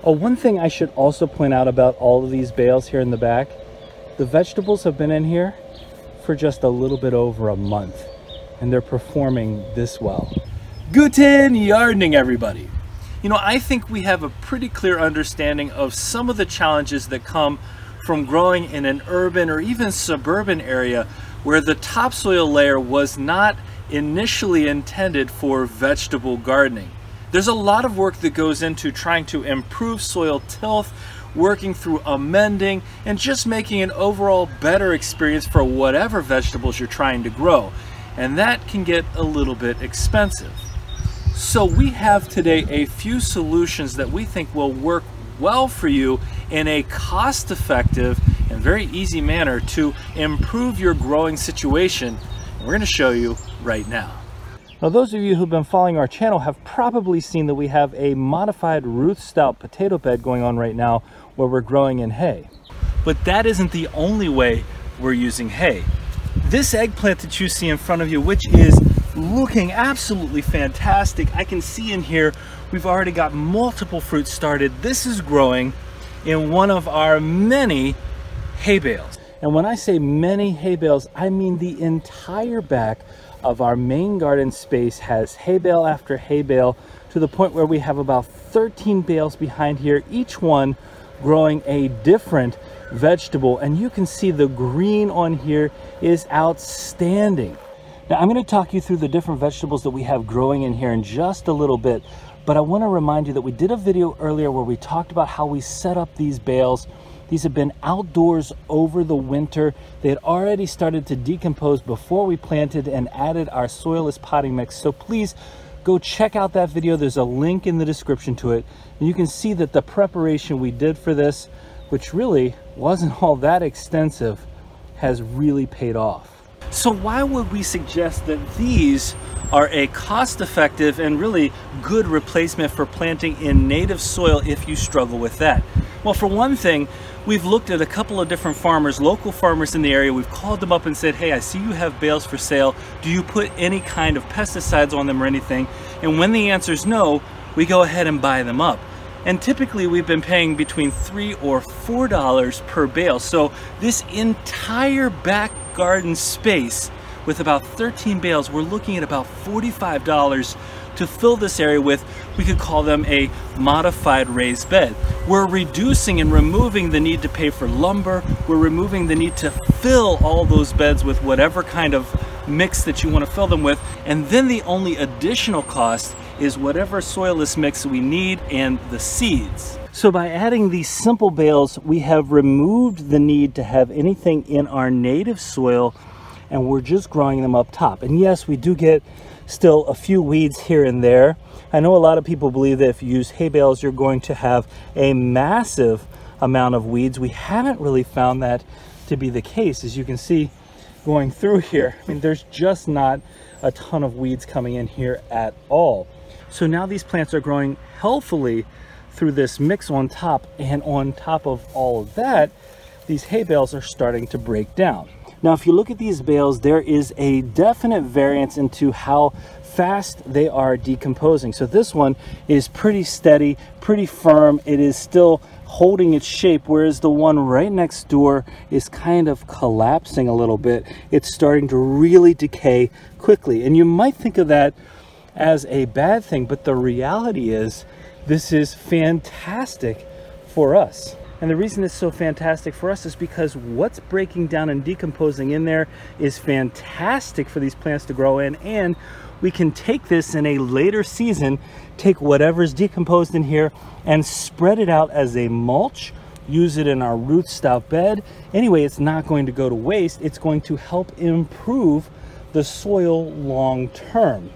Oh, one thing I should also point out about all of these bales here in the back, the vegetables have been in here for just a little bit over a month, and they're performing this well. Guten Yardening, everybody. You know, I think we have a pretty clear understanding of some of the challenges that come from growing in an urban or even suburban area where the topsoil layer was not initially intended for vegetable gardening. There's a lot of work that goes into trying to improve soil tilth, working through amending, and just making an overall better experience for whatever vegetables you're trying to grow. And that can get a little bit expensive. So we have today a few solutions that we think will work well for you in a cost-effective and very easy manner to improve your growing situation. And we're going to show you right now. Now, those of you who've been following our channel have probably seen that we have a modified root-stout potato bed going on right now where we're growing in hay. But that isn't the only way we're using hay. This eggplant that you see in front of you, which is looking absolutely fantastic. I can see in here we've already got multiple fruits started. This is growing in one of our many hay bales. And when I say many hay bales, I mean the entire back of our main garden space has hay bale after hay bale, to the point where we have about 13 bales behind here, each one growing a different vegetable. And you can see the green on here is outstanding. Now, I'm going to talk you through the different vegetables that we have growing in here in just a little bit, but I want to remind you that we did a video earlier where we talked about how we set up these bales. These have been outdoors over the winter. They had already started to decompose before we planted and added our soilless potting mix. So please go check out that video. There's a link in the description to it. And you can see that the preparation we did for this, which really wasn't all that extensive, has really paid off. So why would we suggest that these are a cost-effective and really good replacement for planting in native soil if you struggle with that? Well, for one thing, we've looked at a couple of different farmers, local farmers in the area. We've called them up and said, hey, I see you have bales for sale. Do you put any kind of pesticides on them or anything? And when the answer is no, we go ahead and buy them up. And typically we've been paying between $3 or $4 per bale. So this entire back garden space with about 13 bales, we're looking at about $45 to fill this area with. We could call them a modified raised bed. We're reducing and removing the need to pay for lumber. We're removing the need to fill all those beds with whatever kind of mix that you want to fill them with. And then the only additional cost is whatever soilless mix we need and the seeds. So by adding these simple bales, we have removed the need to have anything in our native soil, and we're just growing them up top. And yes, we do get still a few weeds here and there. I know a lot of people believe that if you use hay bales, you're going to have a massive amount of weeds. We haven't really found that to be the case. As you can see going through here, I mean, there's just not a ton of weeds coming in here at all. So now these plants are growing healthily through this mix on top, and on top of all of that, these hay bales are starting to break down. Now, if you look at these bales, there is a definite variance into how fast they are decomposing. So this one is pretty steady, pretty firm. It is still holding its shape, whereas the one right next door is kind of collapsing a little bit. It's starting to really decay quickly. And you might think of that as a bad thing, but the reality is this is fantastic for us. And the reason it's so fantastic for us is because what's breaking down and decomposing in there is fantastic for these plants to grow in. And we can take this in a later season, take whatever's decomposed in here and spread it out as a mulch, use it in our root-stout bed. Anyway, it's not going to go to waste. It's going to help improve the soil long term.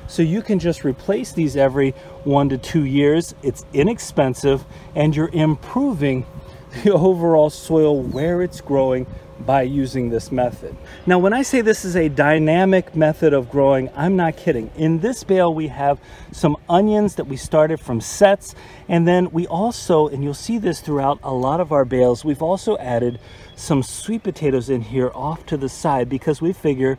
So you can just replace these every 1 to 2 years. It's inexpensive, and you're improving the overall soil where it's growing by using this method. Now, when I say this is a dynamic method of growing, I'm not kidding. In this bale, we have some onions that we started from sets, and then we also, and you'll see this throughout a lot of our bales, we've also added some sweet potatoes in here off to the side, because we figure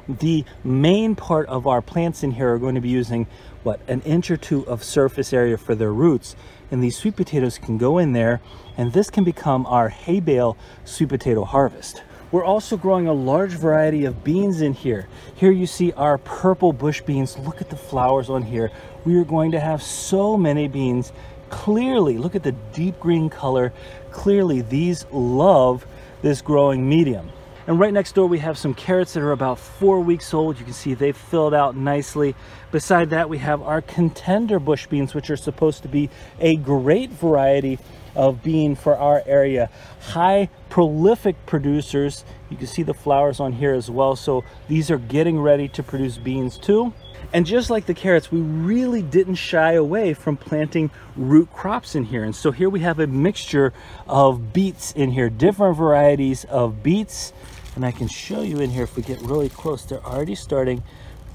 The main part of our plants in here are going to be using, what, an inch or two of surface area for their roots. And these sweet potatoes can go in there, and this can become our Haybale sweet potato harvest. We're also growing a large variety of beans in here. Here you see our purple bush beans. Look at the flowers on here. We are going to have so many beans. Clearly, look at the deep green color. Clearly, these love this growing medium. And right next door we have some carrots that are about 4 weeks old. You can see they've filled out nicely. Beside that we have our contender bush beans, which are supposed to be a great variety of bean for our area. High prolific producers. You can see the flowers on here as well. So these are getting ready to produce beans too. And just like the carrots, we really didn't shy away from planting root crops in here. And so here we have a mixture of beets in here, different varieties of beets. And I can show you in here, if we get really close, they're already starting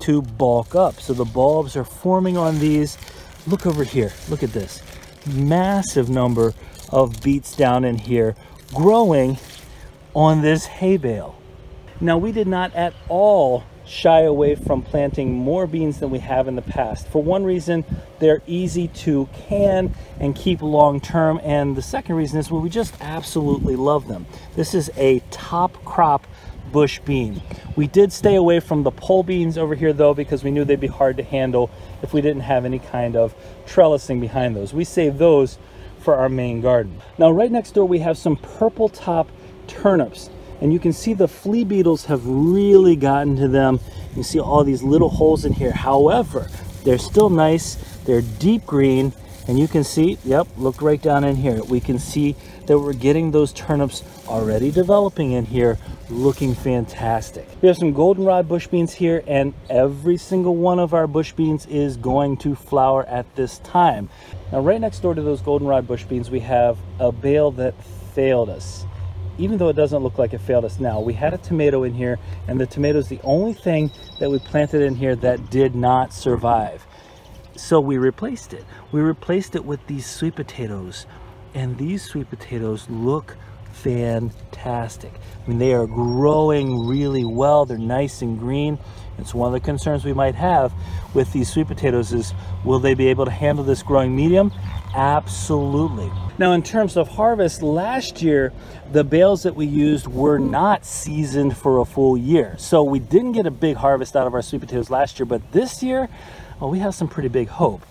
to bulk up. So the bulbs are forming on these. Look over here, look at this. Massive number of beets down in here growing on this hay bale. Now, we did not at all shy away from planting more beans than we have in the past. For one reason, they're easy to can and keep long term, and the second reason is, well, we just absolutely love them. This is a top crop bush bean. We did stay away from the pole beans over here though, because we knew they'd be hard to handle if we didn't have any kind of trellising behind those. We saved those for our main garden. Now right next door we have some purple top turnips. And you can see the flea beetles have really gotten to them. You see all these little holes in here. However, they're still nice. They're deep green. And you can see, yep, look right down in here. We can see that we're getting those turnips already developing in here, looking fantastic. We have some goldenrod bush beans here, and every single one of our bush beans is going to flower at this time. Now, right next door to those goldenrod bush beans, we have a bale that failed us. Even though it doesn't look like it failed us now, we had a tomato in here, and the tomato is the only thing that we planted in here that did not survive. So we replaced it. We replaced it with these sweet potatoes, and these sweet potatoes look fantastic. I mean, they are growing really well. They're nice and green. It's one of the concerns we might have with these sweet potatoes is, will they be able to handle this growing medium? Absolutely. Now, in terms of harvest, last year, the bales that we used were not seasoned for a full year. So we didn't get a big harvest out of our sweet potatoes last year, but this year, well, we have some pretty big hope.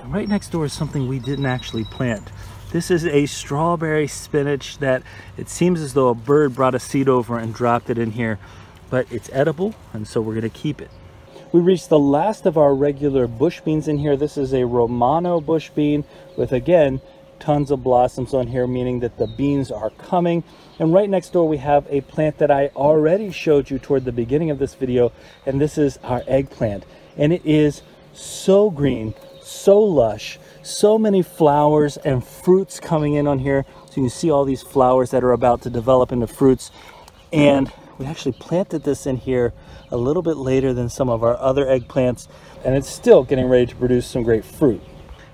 And right next door is something we didn't actually plant. This is a strawberry spinach that it seems as though a bird brought a seed over and dropped it in here, but it's edible, and so we're gonna keep it. We reached the last of our regular bush beans in here. This is a Romano bush bean with, again, tons of blossoms on here, meaning that the beans are coming. And right next door we have a plant that I already showed you toward the beginning of this video, and this is our eggplant. And it is so green, so lush, so many flowers and fruits coming in on here. So you can see all these flowers that are about to develop into fruits. And we actually planted this in here a little bit later than some of our other eggplants, and it's still getting ready to produce some great fruit.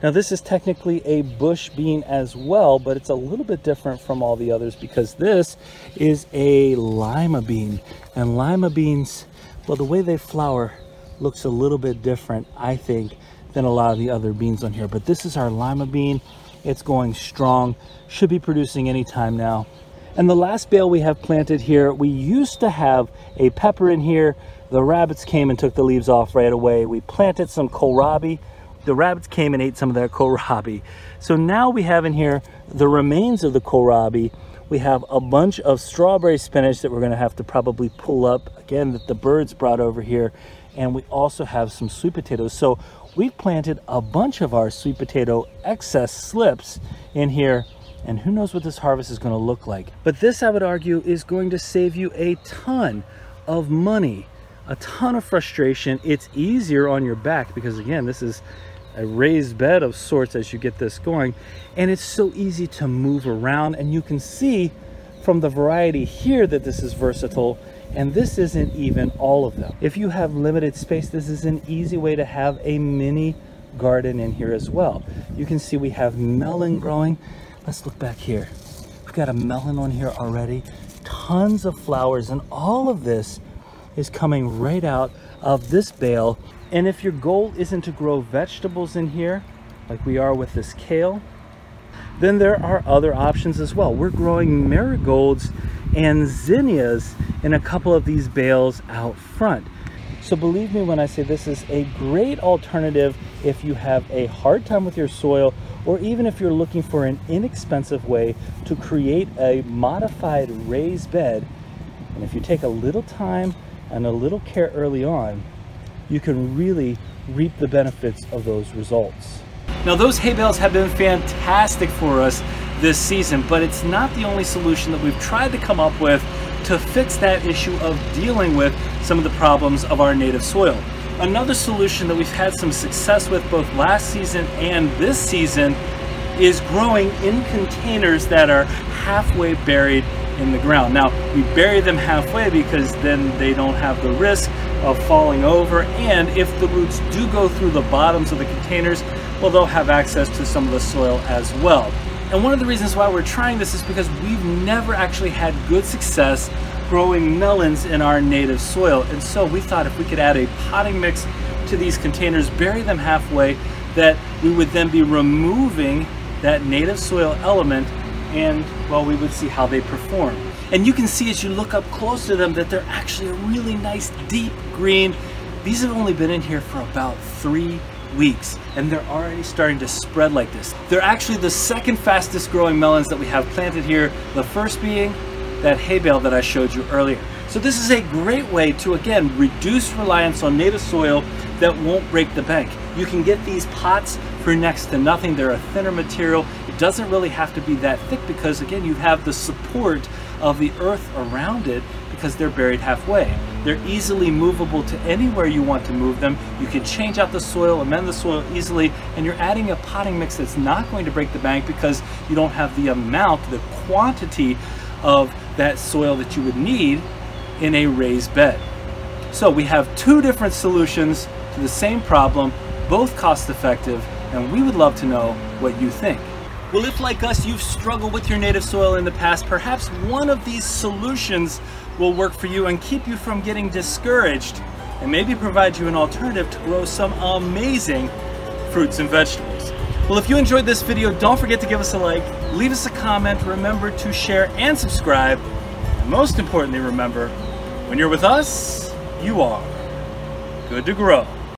Now, this is technically a bush bean as well, but it's a little bit different from all the others because this is a lima bean. And lima beans, well, the way they flower looks a little bit different, I think, than a lot of the other beans on here. But this is our lima bean. It's going strong, should be producing anytime now. And the last bale we have planted here, we used to have a pepper in here. The rabbits came and took the leaves off right away. We planted some kohlrabi. The rabbits came and ate some of that kohlrabi. So now we have in here the remains of the kohlrabi. We have a bunch of strawberry spinach that we're gonna have to probably pull up, again, that the birds brought over here. And we also have some sweet potatoes. So we've planted a bunch of our sweet potato excess slips in here, and who knows what this harvest is going to look like. But this, I would argue, is going to save you a ton of money, a ton of frustration. It's easier on your back because, again, this is a raised bed of sorts as you get this going, and it's so easy to move around. And you can see from the variety here that this is versatile, and this isn't even all of them. If you have limited space, this is an easy way to have a mini garden in here as well. You can see we have melon growing. Let's look back here. We've got a melon on here already, tons of flowers, and all of this is coming right out of this bale. And if your goal isn't to grow vegetables in here, like we are with this kale, then there are other options as well. We're growing marigolds and zinnias in a couple of these bales out front. So believe me when I say this is a great alternative if you have a hard time with your soil, or even if you're looking for an inexpensive way to create a modified raised bed. And if you take a little time and a little care early on, you can really reap the benefits of those results. Now, those hay bales have been fantastic for us this season, but it's not the only solution that we've tried to come up with to fix that issue of dealing with some of the problems of our native soil. Another solution that we've had some success with both last season and this season is growing in containers that are halfway buried in the ground. Now, we bury them halfway because then they don't have the risk of falling over, and if the roots do go through the bottoms of the containers, well, they'll have access to some of the soil as well. And one of the reasons why we're trying this is because we've never actually had good success growing melons in our native soil. And so we thought if we could add a potting mix to these containers, bury them halfway, that we would then be removing that native soil element, and well, we would see how they perform. And you can see as you look up close to them that they're actually a really nice deep green. These have only been in here for about 3 weeks, and they're already starting to spread like this. They're actually the second fastest growing melons that we have planted here, the first being that hay bale that I showed you earlier. So this is a great way to, again, reduce reliance on native soil that won't break the bank. You can get these pots for next to nothing. They're a thinner material. It doesn't really have to be that thick because, again, you have the support of the earth around it because they're buried halfway. They're easily movable to anywhere you want to move them. You can change out the soil, amend the soil easily, and you're adding a potting mix that's not going to break the bank because you don't have the amount, the quantity of that soil that you would need in a raised bed. So we have two different solutions to the same problem, both cost effective, and we would love to know what you think. Well, if like us, you've struggled with your native soil in the past, perhaps one of these solutions will work for you and keep you from getting discouraged, and maybe provide you an alternative to grow some amazing fruits and vegetables. Well, if you enjoyed this video, don't forget to give us a like, leave us a comment, remember to share and subscribe, and most importantly, remember, when you're with us, you are good to grow.